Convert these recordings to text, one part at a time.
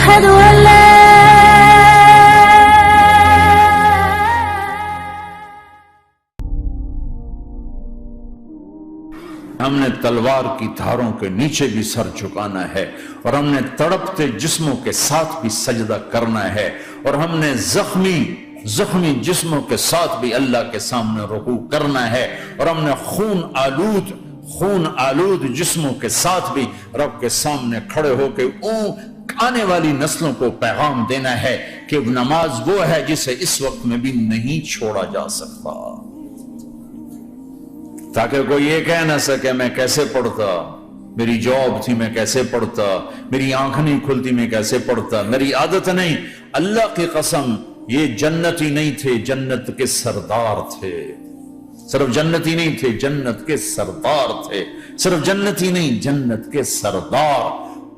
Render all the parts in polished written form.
أشهد أن لا ہم نے تلوار کی دھاروں کے نیچے بھی سر جھکانا ہے، اور ہم نے تڑپتے جسموں کے ساتھ بھی سجدہ کرنا ہے، اور ہم نے زخمی جسموں کے ساتھ بھی اللہ کے سامنے رکوع کرنا ہے، اور ہم نے خون آلود جسموں کے ساتھ بھی رب کے سامنے کھڑے ہو کے آنے والی نسلوں کو پیغام دینا ہے کہ نماز وہ ہے جسے اس وقت میں بھی نہیں چھوڑا جا سکتا، تاکہ کوئی یہ کہہ نہ سکے میں کیسے پڑھتا، میری جاب تھی میں کیسے پڑھتا، میری آنکھ نہیں کھلتی میں کیسے پڑھتا، میری عادت نہیں۔ اللہ کی قسم یہ جنتی نہیں تھے، جنت کے سردار تھے، صرف جنتی نہیں تھے، جنت کے سردار تھے، صرف جنتی نہیں، جنت کے سردار۔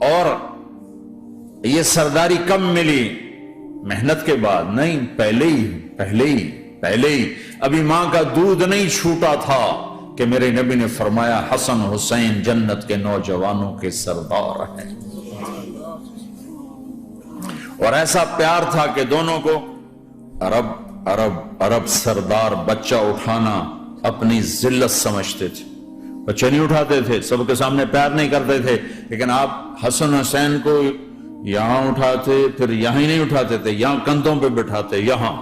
اور یہ سرداری کب ملی؟ محنت کے بعد نہیں، پہلے ہی ابھی ماں کا دودھ نہیں چھوٹا تھا کہ میرے نبی نے فرمایا حسن حسین جنت کے نوجوانوں کے سردار ہیں، اور ایسا پیار تھا کہ دونوں کو عرب سردار بچہ اٹھانا اپنی ذلت سمجھتے تھے، بچہ نہیں اٹھاتے تھے، سب کے سامنے پیار نہیں کرتے تھے، لیکن آپ حسن حسین کو یہاں اٹھاتے، پھر یہاں ہی نہیں اٹھاتے تھے، یہاں کندھوں پہ بٹھاتے، یہاں۔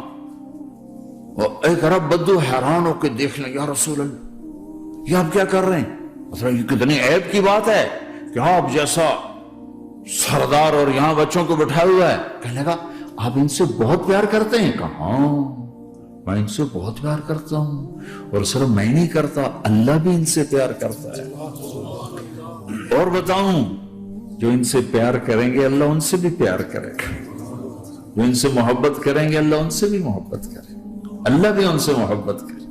اور ایک عرب بدو حیران ہو کے دیکھ لیں، یا رسول اللہ یہ آپ کیا کر رہے ہیں؟ مطلب یہ کتنی عیب کی بات ہے کہ آپ جیسا سردار اور یہاں بچوں کو بٹھایا ہوا ہے۔ کہنے لگا آپ ان سے بہت پیار کرتے ہیں؟ کہا ہاں میں ان سے بہت پیار کرتا ہوں، اور صرف میں نہیں کرتا، اللہ بھی ان سے پیار کرتا ہے۔ اور بتاؤں جو ان سے پیار کریں گے اللہ ان سے بھی پیار کرے گا، جو ان سے محبت کریں گے اللہ ان سے بھی محبت کرے گا، اللہ بھی ان سے محبت کرے۔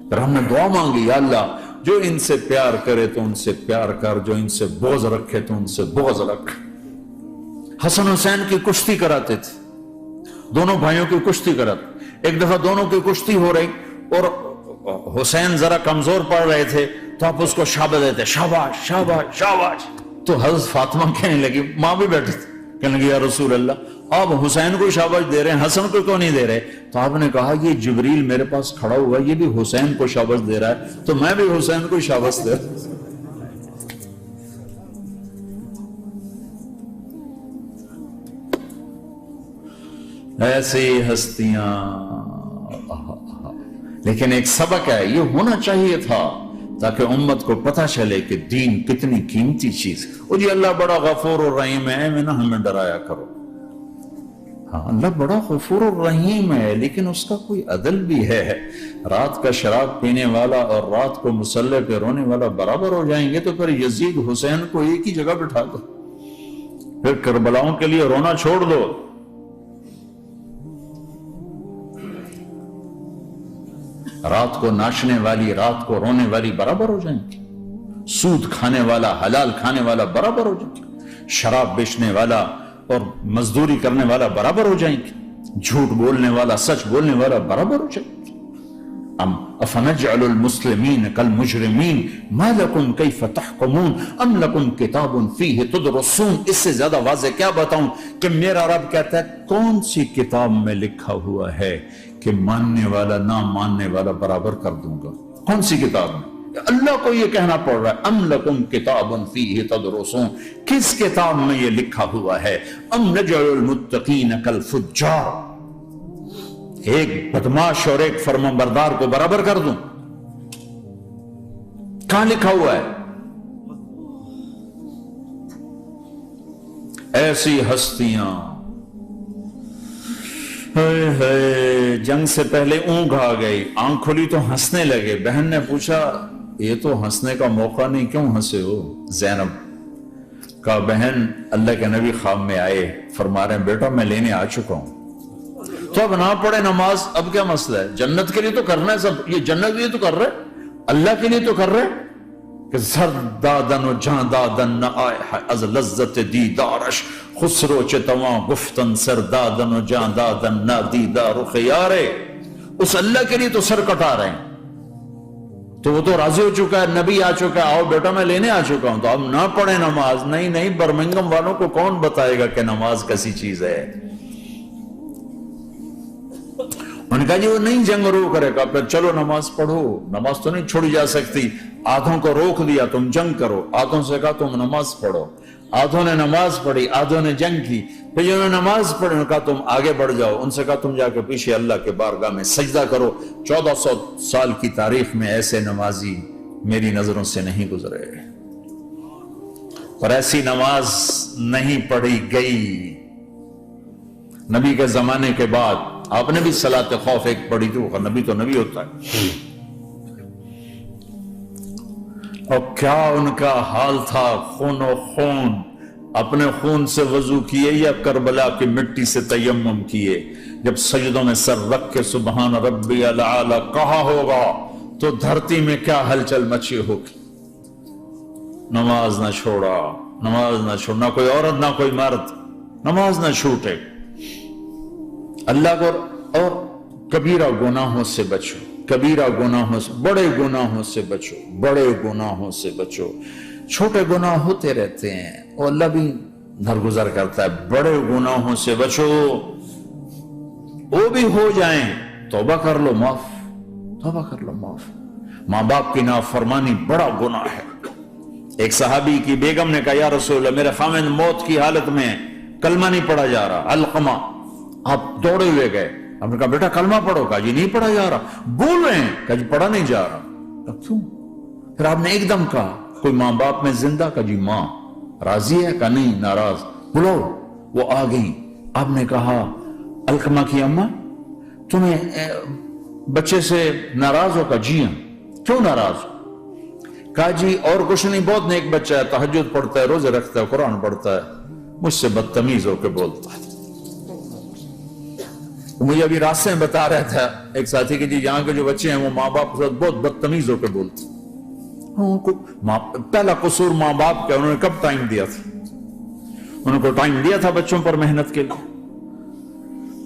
پھر ہم نے دعا مانگی، یا اللہ جو ان سے پیار کرے تو ان سے پیار کر، جو ان سے بغض رکھے تو ان سے بغض رکھ۔ حسن حسین کی کشتی کراتے تھے، دونوں بھائیوں کی کشتی کراتے۔ ایک دفعہ دونوں کی کشتی ہو رہی اور حسین ذرا کمزور پڑ رہے تھے تو آپ اس کو شاباش دیتے، شاباش شاباش شاباش۔ تو حضرت فاطمہ کہنے لگی، ماں بھی بیٹھی تھی، کہنے لگی یا رسول اللہ آپ حسین کو شاباش دے رہے ہیں، حسن کو کیوں نہیں دے رہے؟ تو آپ نے کہا یہ جبریل میرے پاس کھڑا ہوا ہے، یہ بھی حسین کو شاباش دے رہا ہے تو میں بھی حسین کو شاباش دے رہا ہوں۔ ایسی ہستیاں، لیکن ایک سبق ہے، یہ ہونا چاہیے تھا تاکہ امت کو پتہ چلے کہ دین کتنی قیمتی چیز ہے۔ اور یہ اللہ بڑا غفور الرحیم ہے، میں نہ ہمیں ڈرایا کرو۔ ہاں اللہ بڑا غفور الرحیم ہے، لیکن اس کا کوئی عدل بھی ہے۔ رات کا شراب پینے والا اور رات کو مصلی پہ رونے والا برابر ہو جائیں گے تو پھر یزید حسین کو ایک ہی جگہ بٹھا دو، پھر کربلاؤں کے لیے رونا چھوڑ دو۔ رات کو ناچنے والی، رات کو رونے والی برابر ہو جائیں گے، سود کھانے والا، حلال کھانے والا برابر ہو جائیں گے، شراب بیچنے والا اور مزدوری کرنے والا برابر ہو جائیں گے، جھوٹ بولنے والا، سچ بولنے والا برابر ہو جائیں گے۔ افنجعل المسلمین کالمجرمین ما لکم کیف تحکمون ام لکم کتاب فیہ تدرسون۔ اس سے زیادہ واضح کیا بتاؤں کہ میرا رب کہتا ہے کون سی کتاب میں لکھا ہوا ہے کہ ماننے والا نہ ماننے والا برابر کر دوں گا؟ کون سی کتاب میں؟ اللہ کو یہ کہنا پڑ رہا ہے ام لکم کتاب فیہ تدرسون، کس کتاب میں یہ لکھا ہوا ہے؟ ام نجعل المتقین کالفجار، ایک بدماش اور ایک فرمانبردار کو برابر کر دوں؟ کہاں لکھا ہوا ہے؟ ایسی ہستیاں، جنگ سے پہلے اونگ آ گئی، آنکھ کھلی تو ہنسنے لگے۔ بہن نے پوچھا یہ تو ہنسنے کا موقع نہیں، کیوں ہنسے ہو؟ زینب کہا بہن اللہ کے نبی خواب میں آئے، فرما رہے ہیں بیٹا میں لینے آ چکا ہوں۔ تو اب نہ پڑھے نماز، اب کیا مسئلہ ہے؟ جنت کے لیے تو کرنا ہے سب، یہ جنت کے لیے تو کر رہے، اللہ کے لیے تو کر رہے کہ زر دادن و جان دادن نہ آئے از لذت دیدارش، خسرو چتواں گفتن سر دادن و جان دادن نہ دیدار خیارے۔ اس اللہ کے لیے تو سر کٹا رہے ہیں، تو وہ تو راضی ہو چکا ہے, نبی آ چکا ہے, آؤ بیٹا میں لینے آ چکا ہوں, تو اب نہ پڑھے نماز. نہیں نہیں, برمنگم والوں کو کون بتائے گا کہ نماز کیسی چیز ہے. انہوں نے کہا جی وہ نہیں جنگ رو کرے گا, پھر چلو نماز پڑھو. نماز تو نہیں چھوڑی جا سکتی. آدھوں کو روک دیا تم جنگ کرو, آدھوں سے کہا تم نماز پڑھو. آدھوں نے نماز پڑھی, آدھوں نے جنگ کی. پھر جنہوں نے نماز پڑھی انہوں نے کہا تم آگے بڑھ جاؤ. ان سے کہا تم جا کے پیچھے اللہ کے بارگاہ میں سجدہ کرو. 1400 سال کی تاریخ میں ایسے نمازی میری نظروں سے نہیں گزرے, اور ایسی نماز نہیں پڑھی گئی. نبی کے زمانے کے بعد آپ نے بھی صلاۃ خوف ایک پڑھی تھی, وہ نبی تو نبی ہوتا ہے. اور کیا ان کا حال تھا, خون و خون. اپنے خون سے وضو کیے یا کربلا کی مٹی سے تیمم کیے. جب سجدوں میں سر رکھ کے سبحان ربی الاعلی کہا ہوگا تو دھرتی میں کیا ہلچل مچی ہوگی. نماز نہ چھوڑا, نماز نہ چھوڑ, نہ کوئی عورت نہ کوئی مرد, نماز نہ چھوٹے. اللہ کو اور کبیرہ گناہوں سے بچو, کبیرہ گناہوں سے, بڑے گناہوں سے بچو, بڑے گناہوں سے بچو. چھوٹے گناہ ہوتے رہتے ہیں اور اللہ بھی درگزر کرتا ہے. بڑے گناہوں سے بچو, وہ بھی ہو جائیں توبہ کر لو معاف, توبہ کر لو معاف. ماں باپ کی نافرمانی بڑا گناہ ہے. ایک صحابی کی بیگم نے کہا یا رسول اللہ میرے خامند موت کی حالت میں کلمہ نہیں پڑھا جا رہا. علقمہ آپ دوڑے ہوئے گئے, ہم نے کہا بیٹا کلمہ پڑھو. کہا جی نہیں پڑھا جا رہا. بول رہے ہیں. کہا جی پڑھا نہیں جا رہا. کیوں؟ پھر آپ نے ایک دم کہا کوئی ماں باپ میں زندہ؟ کہا جی ماں. راضی ہے؟ کہا نہیں ناراض. بولو. وہ آ گئی. آپ نے کہا علقمہ کی اماں تمہیں بچے سے ناراض ہو؟ کہا جی ہاں. کیوں ناراض ہو؟ کہا جی اور کچھ نہیں, بہت نیک بچہ ہے, تہجد پڑھتا ہے, روزے رکھتا ہے, قرآن پڑھتا ہے, مجھ سے بدتمیز ہو کے بولتا ہے. مجھے ابھی راستے میں بتا رہا تھا ایک ساتھی کہ جی یہاں کے جو بچے ہیں وہ ماں باپ کے ساتھ بہت بدتمیز ہو کے بولتے ہیں. پہلا قصور ماں باپ کا. انہوں نے کب ٹائم دیا تھا؟ انہوں کو ٹائم دیا تھا بچوں پر محنت کے لیے.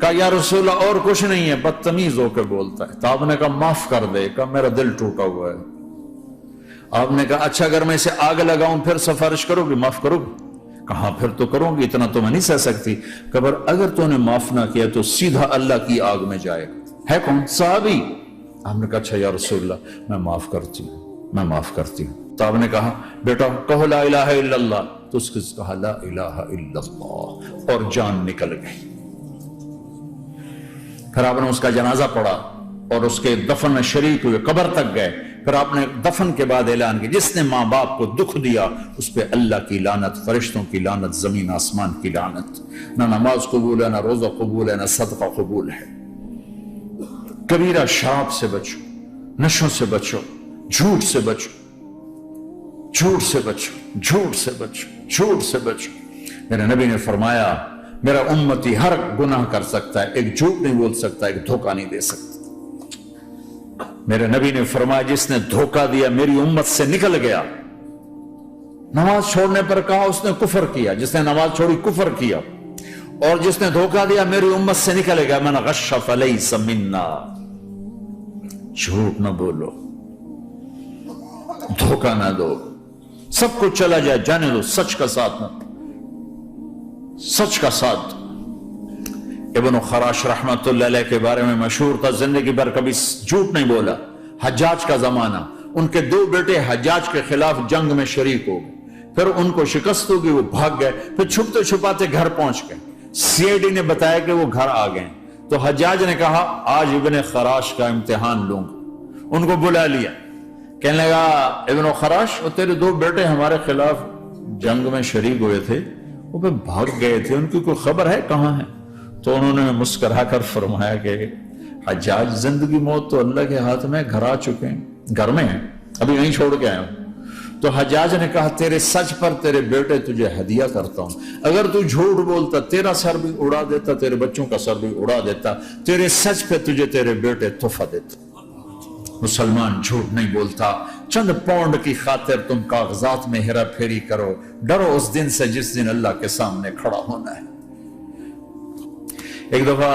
کہا یا رسول اللہ اور کچھ نہیں ہے, بدتمیز ہو کے بولتا ہے. تو آپ نے کہا معاف کر دے. کہا میرا دل ٹوٹا ہوا ہے. آپ نے کہا اچھا اگر میں اسے آگ لگاؤں پھر سفارش کرو گی, معاف کرو گی؟ کہا پھر تو کروں گی, اتنا تو میں نہیں سہ سکتی. کہ اگر تو نے معاف نہ کیا تو سیدھا اللہ کی آگ میں جائے گا. ہے کون؟ صحابی. آپ نے کہا اچھا یا رسول اللہ میں معاف کرتی ہوں, میں معاف کرتی ہوں. تو آپ نے کہا بیٹا کہو لا الہ الا اللہ. تو اس نے کہا لا الہ الا اللہ, اور جان نکل گئی. پھر آپ نے اس کا جنازہ پڑھا اور اس کے دفن میں شریک ہوئے, قبر تک گئے. پھر آپ نے دفن کے بعد اعلان کیا جس نے ماں باپ کو دکھ دیا اس پہ اللہ کی لعنت, فرشتوں کی لعنت, زمین آسمان کی لعنت. نہ نماز قبول ہے, نہ روزہ قبول ہے, نہ صدقہ قبول ہے. کبیرہ شراب سے بچو, نشوں سے بچو, جھوٹ سے بچو, جھوٹ سے بچو, جھوٹ سے بچو, جھوٹ سے بچو. میرے نبی نے فرمایا میرا امتی ہر گناہ کر سکتا ہے, ایک جھوٹ نہیں بول سکتا, ایک دھوکہ نہیں دے سکتا. میرے نبی نے فرمایا جس نے دھوکہ دیا میری امت سے نکل گیا. نماز چھوڑنے پر کہا اس نے کفر کیا, جس نے نماز چھوڑی کفر کیا. اور جس نے دھوکہ دیا میری امت سے نکل گیا. من غش فلیس منا. جھوٹ نہ بولو, دھوکہ نہ دو, سب کچھ چلا جائے جانے دو, سچ کا ساتھ نہ, سچ کا ساتھ. ابن خراش رحمت اللہ علیہ کے بارے میں مشہور تھا زندگی بھر کبھی جھوٹ نہیں بولا. حجاج کا زمانہ, ان کے 2 بیٹے حجاج کے خلاف جنگ میں شریک ہو گئے. پھر ان کو شکست ہوگی, وہ بھاگ گئے. پھر چھپتے چھپاتے گھر پہنچ گئے. سی آئی ڈی نے بتایا کہ وہ گھر آ گئے. تو حجاج نے کہا آج ابن خراش کا امتحان لوں گا. ان کو بلا لیا. کہنے لگا ابن خراش وہ تیرے 2 بیٹے ہمارے خلاف جنگ میں شریک ہوئے تھے, وہ پہ بھاگ گئے تھے, ان کی کوئی خبر ہے کہاں ہے؟ تو انہوں نے مسکرا کر فرمایا کہ حجاج زندگی موت تو اللہ کے ہاتھ میں, گھر آ چکے ہیں, گھر میں ہیں, ابھی نہیں چھوڑ کے آئے ہوں. تو حجاج نے کہا تیرے سچ پر تیرے بیٹے تجھے ہدیہ کرتا ہوں. اگر تو جھوٹ بولتا تیرا سر بھی اڑا دیتا, تیرے بچوں کا سر بھی اڑا دیتا. تیرے سچ پہ تجھے تیرے بیٹے تحفہ دیتا. مسلمان جھوٹ نہیں بولتا. چند پاؤنڈ کی خاطر تم کاغذات میں ہیرا پھیری کرو. ڈرو اس دن سے جس دن اللہ کے سامنے کھڑا ہونا ہے. ایک دفعہ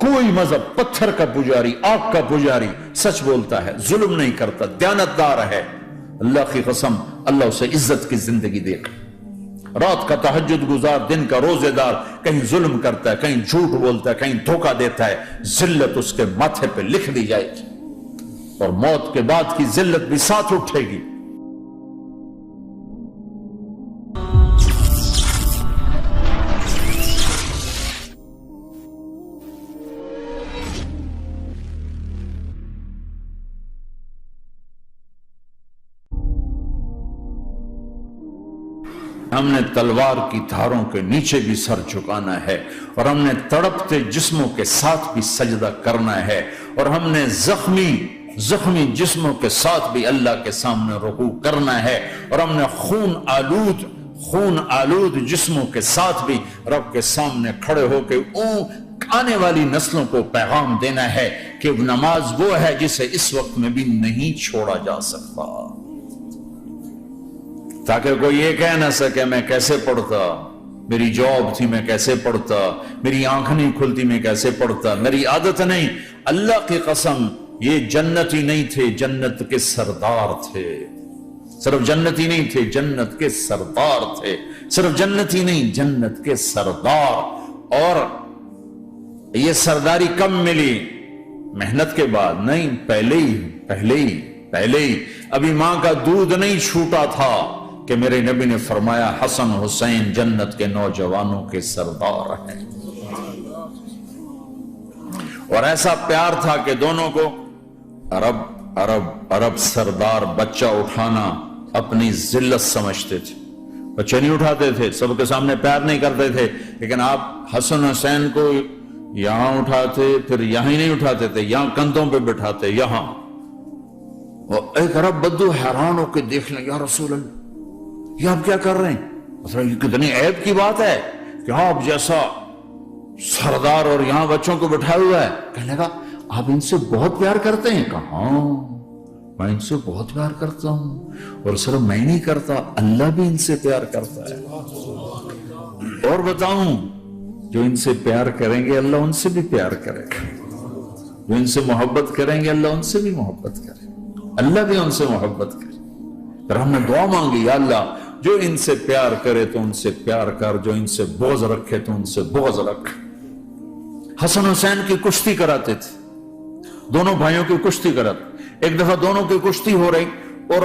کوئی مذہب پتھر کا پجاری، آگ کا پجاری سچ بولتا ہے، ظلم نہیں کرتا، دیانتدار ہے، اللہ کی قسم اللہ اسے عزت کی زندگی دے گا۔ رات کا تہجد گزار، دن کا روزے دار کہیں ظلم کرتا ہے، کہیں جھوٹ بولتا ہے، کہیں دھوکہ دیتا ہے، ذلت اس کے ماتھے پہ لکھ دی جائے گی، اور موت کے بعد کی ذلت بھی ساتھ اٹھے گی۔ ہم نے تلوار کی دھاروں کے نیچے بھی سر جھکانا ہے، اور ہم نے تڑپتے جسموں کے ساتھ بھی سجدہ کرنا ہے، اور ہم نے زخمی جسموں کے ساتھ بھی اللہ کے سامنے رکوع کرنا ہے، اور ہم نے خون آلود جسموں کے ساتھ بھی رب کے سامنے کھڑے ہو کے آنے والی نسلوں کو پیغام دینا ہے کہ نماز وہ ہے جسے اس وقت میں بھی نہیں چھوڑا جا سکتا، تاکہ کوئی یہ کہہ نہ سکے میں کیسے پڑھتا، میری جاب تھی میں کیسے پڑھتا، میری آنکھ نہیں کھلتی میں کیسے پڑھتا، میری عادت نہیں۔ اللہ کی قسم یہ جنتی نہیں تھے، جنت کے سردار تھے، صرف جنتی نہیں تھے، جنت کے سردار تھے، صرف جنتی نہیں، جنت کے سردار۔ اور یہ سرداری کب ملی؟ محنت کے بعد نہیں، پہلے ہی ابھی ماں کا دودھ نہیں چھوٹا تھا کہ میرے نبی نے فرمایا حسن حسین جنت کے نوجوانوں کے سردار ہیں، اور ایسا پیار تھا کہ دونوں کو عرب سردار بچہ اٹھانا اپنی ذلت سمجھتے تھے، بچے نہیں اٹھاتے تھے، سب کے سامنے پیار نہیں کرتے تھے، لیکن آپ حسن حسین کو یہاں اٹھاتے، پھر یہاں ہی نہیں اٹھاتے تھے، یہاں کندھوں پہ بٹھاتے، یہاں۔ اور ایک عرب بدو حیران ہو کے دیکھ لیں، یا رسول اللہ یہ آپ کیا کر رہے ہیں؟ یہ کتنی عیب کی بات ہے کہ آپ جیسا سردار اور یہاں بچوں کو بٹھایا ہوا ہے۔ کہنے لگا آپ ان سے بہت پیار کرتے ہیں؟ کہا ہاں میں ان سے بہت پیار کرتا ہوں، اور صرف میں نہیں کرتا، اللہ بھی ان سے پیار کرتا ہے۔ اور بتاؤں، جو ان سے پیار کریں گے اللہ ان سے بھی پیار کرے گا، جو ان سے محبت کریں گے اللہ ان سے بھی محبت کرے گا، اللہ بھی ان سے محبت کرے۔ پھر ہم نے دعا مانگی، یا اللہ جو ان سے پیار کرے تو ان سے پیار کر، جو ان سے بغض رکھے تو ان سے بغض رکھ۔ حسن حسین کی کشتی کراتے تھے، دونوں بھائیوں کی کشتی کراتے۔ ایک دفعہ دونوں کی کشتی ہو رہی اور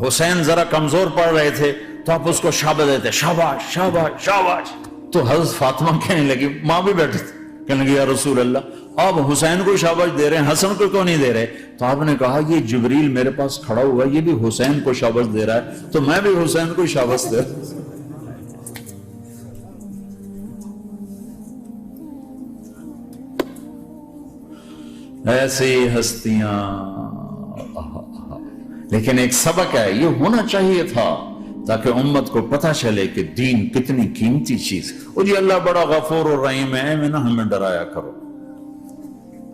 حسین ذرا کمزور پڑ رہے تھے، تو آپ اس کو شاباش دیتے، شاباش شاباش شاباش۔ تو حضرت فاطمہ کہنے لگی، ماں بھی بیٹھی تھی، کہنے لگی یا رسول اللہ آپ حسین کو شاباش دے رہے ہیں، حسن کو کیوں نہیں دے رہے؟ تو آپ نے کہا یہ جبریل میرے پاس کھڑا ہوا یہ بھی حسین کو شاباش دے رہا ہے، تو میں بھی حسین کو شاباش دے رہا ہوں۔ ایسی ہستیاں، لیکن ایک سبق ہے، یہ ہونا چاہیے تھا تاکہ امت کو پتہ چلے کہ دین کتنی قیمتی چیز ہے۔ وہ جی اللہ بڑا غفور الرحیم ہے، میں نہ ہمیں ڈرایا کرو۔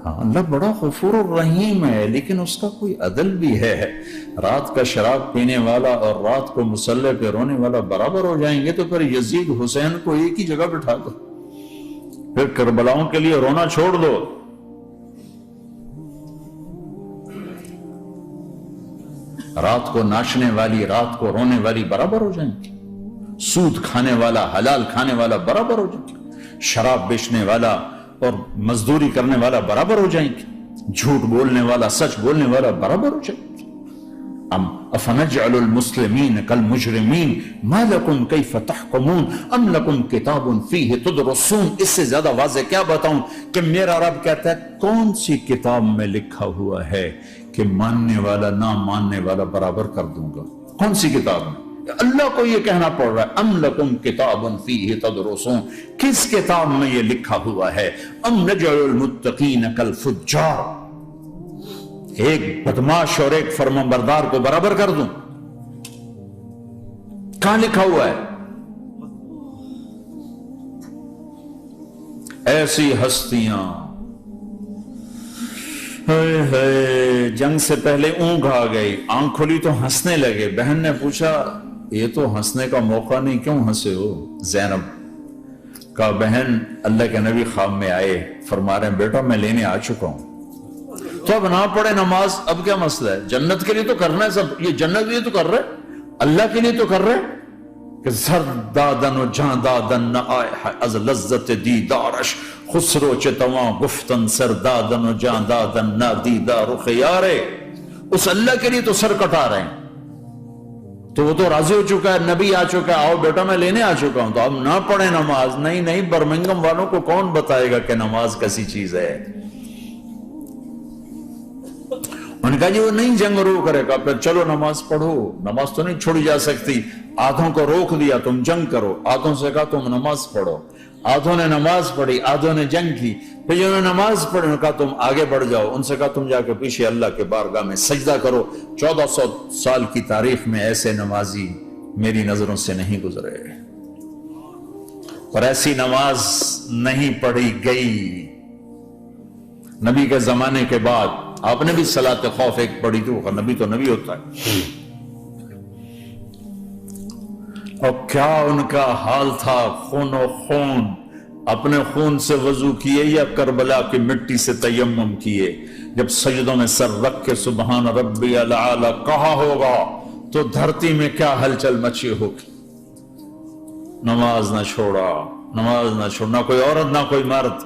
ہاں اللہ بڑا غفور الرحیم ہے، لیکن اس کا کوئی عدل بھی ہے۔ رات کا شراب پینے والا اور رات کو مصلی پہ رونے والا برابر ہو جائیں گے، تو پھر یزید حسین کو ایک ہی جگہ بٹھا دو، پھر کربلاؤں کے لیے رونا چھوڑ دو۔ رات کو ناچنے والی، رات کو رونے والی برابر ہو جائیں گے، سود کھانے والا، حلال کھانے والا برابر ہو جائیں گے، شراب بیچنے والا اور مزدوری کرنے والا برابر ہو جائیں گے، جھوٹ بولنے والا سچ بولنے والا برابر ہو جائیں گے۔ افنجعل المسلمین کالمجرمین ما لکم کیف تحکمون ام لکم کتاب فیہ تدرسون۔ اس سے زیادہ واضح کیا بتاؤں کہ میرا رب کہتا ہے کون سی کتاب میں لکھا ہوا ہے کہ ماننے والا نہ ماننے والا برابر کر دوں گا؟ کون سی کتاب میں؟ اللہ کو یہ کہنا پڑ رہا ہے ام لکم کتاب فیہ تدرسون، کس کتاب میں یہ لکھا ہوا ہے؟ ام نجعل المتقین کالفجار، ایک بدماش اور ایک فرمانبردار کو برابر کر دوں؟ کہاں لکھا ہوا ہے؟ ایسی ہستیاں، جنگ سے پہلے اونگ آ گئی، آنکھ کھلی تو ہنسنے لگے۔ بہن نے پوچھا یہ تو ہنسنے کا موقع نہیں، کیوں ہنسے ہو زینب؟ کہا بہن اللہ کے نبی خواب میں آئے، فرما رہے ہیں بیٹا میں لینے آ چکا ہوں، تو اب نہ پڑھے نماز، اب کیا مسئلہ ہے؟ جنت کے لیے تو کرنا ہے سب، یہ جنت کے لیے تو کر رہے، اللہ کے لیے تو کر رہے کہ زر دادن و جان دادن نہ آئے از لذت دیدارش، خسرو چتواں گفتن سر دادن و جان دادن نہ دیدار رخ یارے. اس اللہ کے لیے تو سر کٹا رہے ہیں، تو وہ تو راضی ہو چکا ہے، نبی آ چکا ہے، آؤ بیٹا میں لینے آ چکا ہوں، تو اب نہ پڑھے نماز. نہیں برمنگم والوں کو کون بتائے گا کہ نماز کیسی چیز ہے؟ انہوں نے کہا جی وہ نہیں جنگ رو کرے گا، پھر چلو نماز پڑھو، نماز تو نہیں چھوڑی جا سکتی. آدھوں کو روک دیا تم جنگ کرو، آدھوں سے کہا تم نماز پڑھو. آدھوں نے نماز پڑھی، آدھوں نے جنگ کی. پھر جنہوں نے نماز پڑھی انہوں نے کہا تم آگے بڑھ جاؤ، ان سے کہا تم جا کے پیچھے اللہ کے بارگاہ میں سجدہ کرو. 1400 سال کی تاریخ میں ایسے نمازی میری نظروں سے نہیں گزرے، اور ایسی نماز نہیں پڑھی گئی. نبی کے زمانے کے بعد آپ نے بھی صلاۃ خوف ایک پڑھی تھی، نبی تو نبی ہوتا ہے. اور کیا ان کا حال تھا، خون و خون، اپنے خون سے وضو کیے یا کربلا کی مٹی سے تیمم کیے. جب سجدوں میں سر رکھ کے سبحان ربی الاعلی کہا ہوگا تو دھرتی میں کیا ہلچل مچی ہوگی. نماز نہ چھوڑا، نماز نہ چھوڑنا، کوئی عورت نہ کوئی مرد،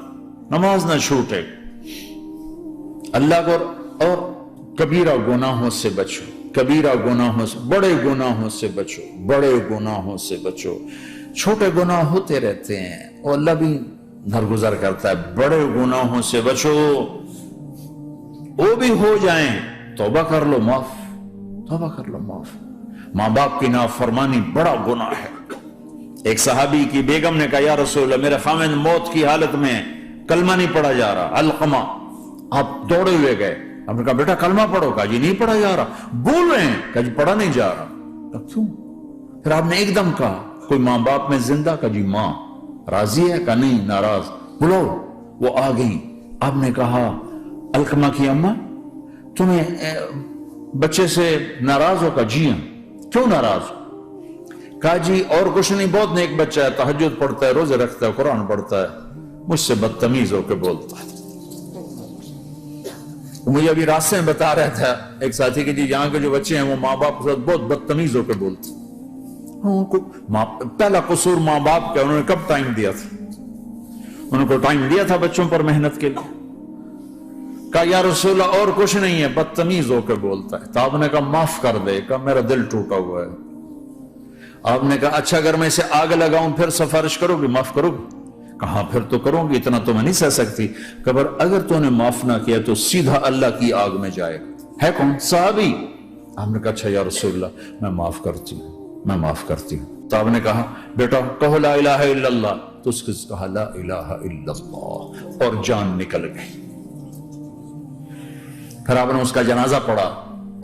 نماز نہ چھوٹے. اللہ کو اور کبیرہ گناہوں سے بچو، کبیرہ گناہوں سے، بڑے گناہوں سے بچو، بڑے گناہوں سے بچو. چھوٹے گناہ ہوتے رہتے ہیں اور اللہ بھی درگزر کرتا ہے. بڑے گناہوں سے بچو، وہ بھی ہو جائیں توبہ کر لو معاف، توبہ کر لو معاف. ماں باپ کی نافرمانی بڑا گناہ ہے. ایک صحابی کی بیگم نے کہا یا رسول اللہ میرے خاوند موت کی حالت میں کلمہ نہیں پڑھا جا رہا. علقمہ آپ دوڑے ہوئے گئے، آپ نے کہا بیٹا کلمہ پڑھو. کہا جی نہیں پڑھا جا رہا. بول رہے ہیں؟ کہا جی پڑھا نہیں جا رہا. کیوں؟ پھر آپ نے ایک دم کہا کوئی ماں باپ میں زندہ؟ کہا جی ماں. راضی ہے؟ کہا نہیں ناراض. بولو. وہ آ گئی. آپ نے کہا علقمہ کی اماں تمہیں بچے سے ناراض ہو؟ کہا جی ہاں. کیوں ناراض ہو؟ کہا جی اور کچھ نہیں، بہت نیک بچہ ہے، تہجد پڑھتا ہے، روزے رکھتا ہے، قرآن پڑھتا ہے، مجھ سے بدتمیز ہو کے بولتا ہے. مجھے ابھی راستے میں بتا رہا تھا ایک ساتھی کہ جی یہاں کے جو بچے ہیں وہ ماں باپ کے ساتھ بہت بدتمیز ہو کے بولتے ہیں. پہلا قصور ماں باپ کا. انہوں نے کب ٹائم دیا تھا؟ انہوں کو ٹائم دیا تھا بچوں پر محنت کے لیے. کہا یا رسول اللہ اور کچھ نہیں ہے، بدتمیز ہو کے بولتا ہے. تو آپ نے کہا معاف کر دے. کہا میرا دل ٹوٹا ہوا ہے. آپ نے کہا اچھا اگر میں اسے آگ لگاؤں پھر سفارش کرو گی، معاف کرو گی؟ کہاں پھر تو کروں گی، اتنا تو میں نہیں سہ سکتی. کہ اگر تو نے معاف نہ کیا تو سیدھا اللہ کی آگ میں جائے گا. ہے کون؟ صحابی. آپ نے کہا اچھا یا رسول اللہ میں معاف کرتی ہوں، میں معاف کرتی ہوں. تو آپ نے کہا بیٹا کہو لا الہ الا اللہ. تو اس نے کہا لا الہ الا اللہ اور جان نکل گئی. پھر آپ نے اس کا جنازہ پڑھا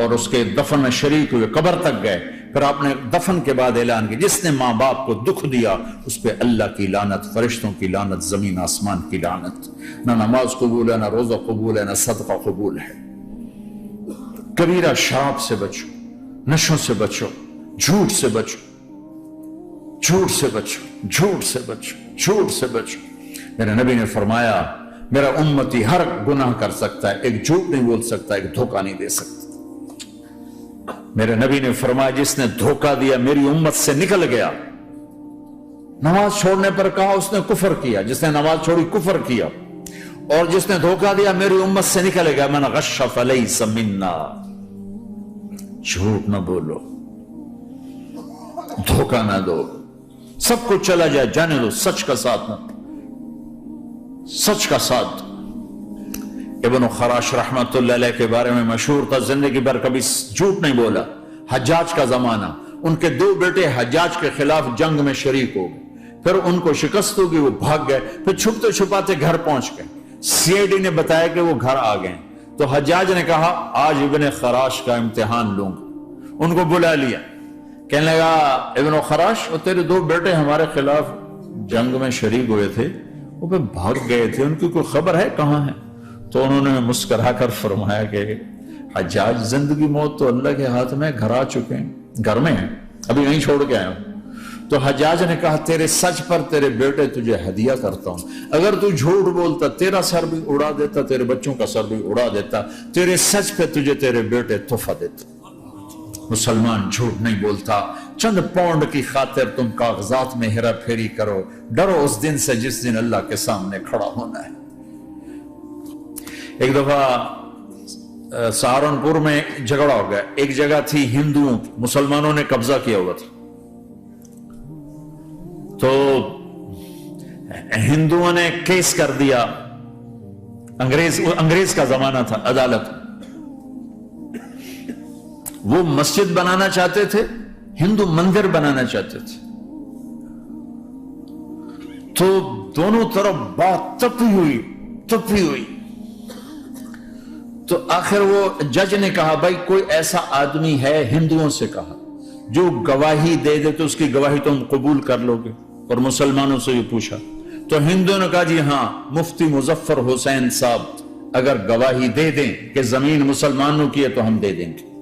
اور اس کے دفن میں شریک ہوئے، قبر تک گئے. پھر آپ نے دفن کے بعد اعلان کیا جس نے ماں باپ کو دکھ دیا اس پہ اللہ کی لعنت، فرشتوں کی لعنت، زمین آسمان کی لعنت. نہ نماز قبول ہے، نہ روزہ قبول ہے، نہ صدقہ قبول ہے. کبیرہ شراب سے بچو، نشوں سے بچو، جھوٹ سے بچو، جھوٹ سے بچو، جھوٹ سے بچو، جھوٹ سے بچو. میرے نبی نے فرمایا میرا امتی ہر گناہ کر سکتا ہے، ایک جھوٹ نہیں بول سکتا، ایک دھوکہ نہیں دے سکتا. میرے نبی نے فرمایا جس نے دھوکہ دیا میری امت سے نکل گیا. نماز چھوڑنے پر کہا اس نے کفر کیا، جس نے نماز چھوڑی کفر کیا. اور جس نے دھوکہ دیا میری امت سے نکل گیا. من غش فلیس منا. جھوٹ نہ بولو، دھوکہ نہ دو، سب کچھ چلا جائے جانے دو، سچ کا ساتھ نہ، سچ کا ساتھ. ابن خراش رحمت اللہ علیہ کے بارے میں مشہور تھا زندگی بھر کبھی جھوٹ نہیں بولا. حجاج کا زمانہ، ان کے 2 بیٹے حجاج کے خلاف جنگ میں شریک ہو گئے. پھر ان کو شکست ہوگی، وہ بھاگ گئے. پھر چھپتے چھپاتے گھر پہنچ گئے. سی آئی ڈی نے بتایا کہ وہ گھر آ گئے. تو حجاج نے کہا آج ابن خراش کا امتحان لوں گا. ان کو بلا لیا. کہنے لگا ابن خراش وہ تیرے 2 بیٹے ہمارے خلاف جنگ میں شریک ہوئے تھے، وہ پہ بھاگ گئے تھے، ان کی کوئی خبر ہے کہاں ہے؟ تو انہوں نے مسکرا کر فرمایا کہ حجاج زندگی موت تو اللہ کے ہاتھ میں، گھر آ چکے ہیں، گھر میں ہیں، ابھی نہیں چھوڑ کے آئے ہوں. تو حجاج نے کہا تیرے سچ پر تیرے بیٹے تجھے ہدیہ کرتا ہوں، اگر تو جھوٹ بولتا تیرا سر بھی اڑا دیتا، تیرے بچوں کا سر بھی اڑا دیتا، تیرے سچ پہ تجھے تیرے بیٹے تحفہ دیتا۔ مسلمان جھوٹ نہیں بولتا۔ چند پاؤنڈ کی خاطر تم کاغذات میں ہیرا پھیری کرو، ڈرو اس دن سے جس دن اللہ کے سامنے کھڑا ہونا ہے۔ ایک دفعہ سہارنپور میں جھگڑا ہو گیا، ایک جگہ تھی ہندوؤں کی، مسلمانوں نے قبضہ کیا ہوا تھا، تو ہندوؤں نے کیس کر دیا، انگریز کا زمانہ تھا، عدالت، وہ مسجد بنانا چاہتے تھے، ہندو مندر بنانا چاہتے تھے، تو دونوں طرف بات تپی ہوئی، تو آخر وہ جج نے کہا بھائی کوئی ایسا آدمی ہے، ہندوؤں سے کہا، جو گواہی دے دے تو اس کی گواہی تم قبول کر لو گے؟ اور مسلمانوں سے یہ پوچھا تو ہندوؤں نے کہا جی ہاں، مفتی مظفر حسین صاحب اگر گواہی دے دیں کہ زمین مسلمانوں کی ہے تو ہم دے دیں گے۔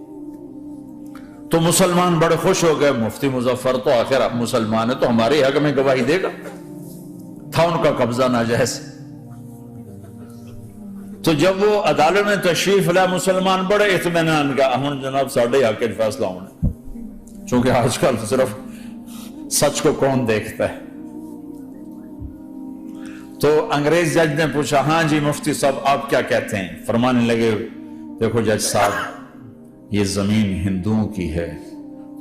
تو مسلمان بڑے خوش ہو گئے، مفتی مظفر تو آخر مسلمان ہے تو ہمارے حق میں گواہی دے گا، تھا ان کا قبضہ ناجائز۔ تو جب وہ عدالت میں تشریف لائے، مسلمان بڑے اطمینان کا، ہم جناب ساڑھے حق کے فیصلہ ہونا، چونکہ آج کل صرف سچ کو کون دیکھتا ہے۔ تو انگریز جج نے پوچھا ہاں جی مفتی صاحب آپ کیا کہتے ہیں؟ فرمانے لگے دیکھو جج صاحب، یہ زمین ہندوؤں کی ہے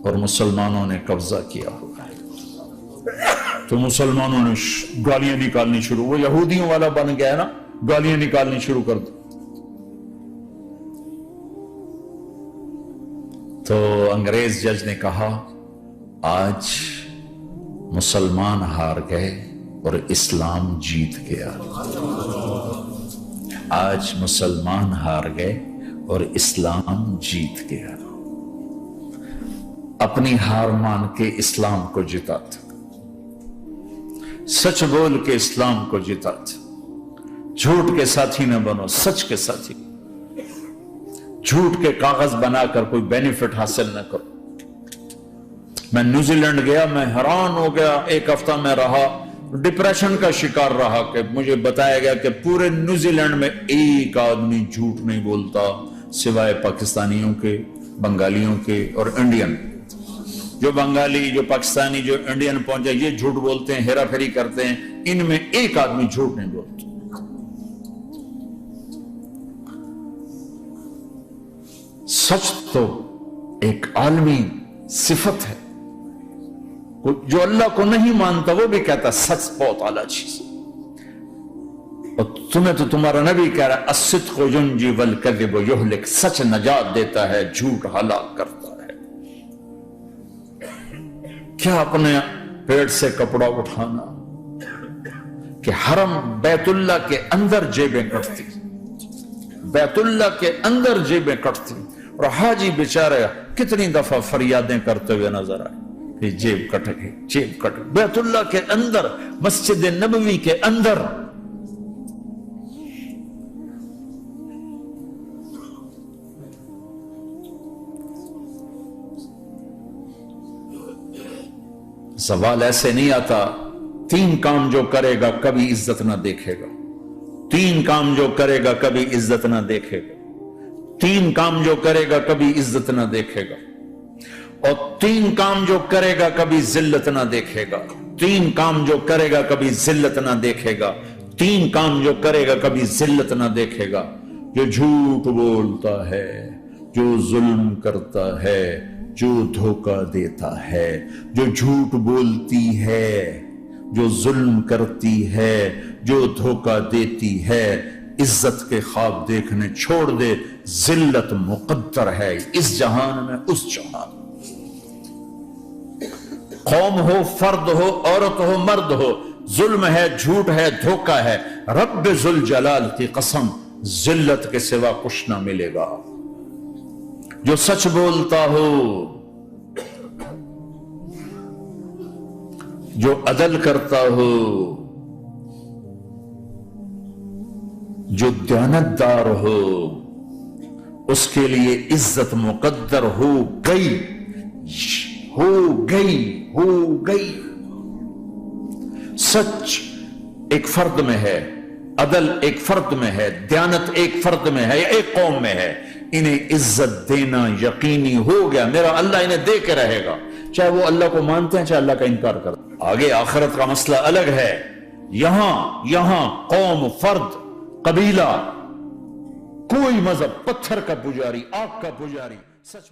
اور مسلمانوں نے قبضہ کیا ہوا ہے۔ تو مسلمانوں نے گالیاں نکالنی شروع، وہ یہودیوں والا بن گیا نا، گالیاں نکالنی شروع کر دو۔ تو انگریز جج نے کہا آج مسلمان ہار گئے اور اسلام جیت گیا، آج مسلمان ہار گئے اور اسلام جیت گیا۔ اپنی ہار مان کے اسلام کو جتاتا، سچ بول کے اسلام کو جتاتا، جھوٹ کے ساتھی نہ بنو، سچ کے ساتھی، جھوٹ کے کاغذ بنا کر کوئی بینیفٹ حاصل نہ کرو۔ میں نیوزی لینڈ گیا، میں حیران ہو گیا، ایک ہفتہ میں رہا، ڈپریشن کا شکار رہا کہ مجھے بتایا گیا کہ پورے نیوزی لینڈ میں ایک آدمی جھوٹ نہیں بولتا سوائے پاکستانیوں کے، بنگالیوں کے اور انڈین۔ جو بنگالی، جو پاکستانی، جو انڈین پہنچے یہ جھوٹ بولتے ہیں، ہیرا پھیری کرتے ہیں، ان میں ایک آدمی جھوٹ نہیں بولتا۔ سچ تو ایک عالمی صفت ہے، جو اللہ کو نہیں مانتا وہ بھی کہتا سچ بہت اعلیٰ چیز ہے۔ اور تمہیں تو تمہارا نبی کہہ رہا ہے الصدق ینجی والکذب یہلک، سچ نجات دیتا ہے، جھوٹ ہلاک کرتا ہے۔ کیا اپنے پیٹ سے کپڑا اٹھانا کہ حرم بیت اللہ کے اندر جیبیں کٹتی، بیت اللہ کے اندر جیبیں کٹتی، اور حاجی بیچارہ کتنی دفعہ فریادیں کرتے ہوئے نظر آئے کہ جیب کٹ گئی، جیب کٹ گئی، بیت اللہ کے اندر، مسجد نبوی کے اندر۔ سوال ایسے نہیں آتا تین کام جو کرے گا کبھی عزت نہ دیکھے گا، تین کام جو کرے گا کبھی عزت نہ دیکھے گا، تین کام جو کرے گا کبھی عزت نہ دیکھے گا، اور تین کام جو کرے گا کبھی ذلت نہ دیکھے گا، تین کام جو کرے گا کبھی ذلت نہ دیکھے گا، تین کام جو کرے گا کبھی ذلت نہ دیکھے گا۔ جو جھوٹ بولتا ہے، جو ظلم کرتا ہے، جو دھوکہ دیتا ہے، جو جھوٹ بولتی ہے، جو ظلم کرتی ہے، جو دھوکہ دیتی ہے، عزت کے خواب دیکھنے چھوڑ دے، ذلت مقدر ہے اس جہان میں اس جہان۔ قوم ہو، فرد ہو، عورت ہو، مرد ہو، ظلم ہے، جھوٹ ہے، دھوکہ ہے، رب ذوالجلال کی قسم ذلت کے سوا کچھ نہ ملے گا۔ جو سچ بولتا ہو، جو عدل کرتا ہو، جو دیانتدار ہو، اس کے لیے عزت مقدر ہو گئی۔ ہو گئی. سچ ایک فرد میں ہے، عدل ایک فرد میں ہے، دیانت ایک فرد میں ہے، ایک قوم میں ہے. انہیں عزت دینا یقینی ہو گیا، میرا اللہ انہیں دے کے رہے گا، چاہے وہ اللہ کو مانتے ہیں چاہے اللہ کا انکار کرتے ہیں. آگے آخرت کا مسئلہ الگ ہے. یہاں قوم، فرد، قبیلہ، کوئی مذہب، پتھر کا پجاری، آگ کا پجاری، سچ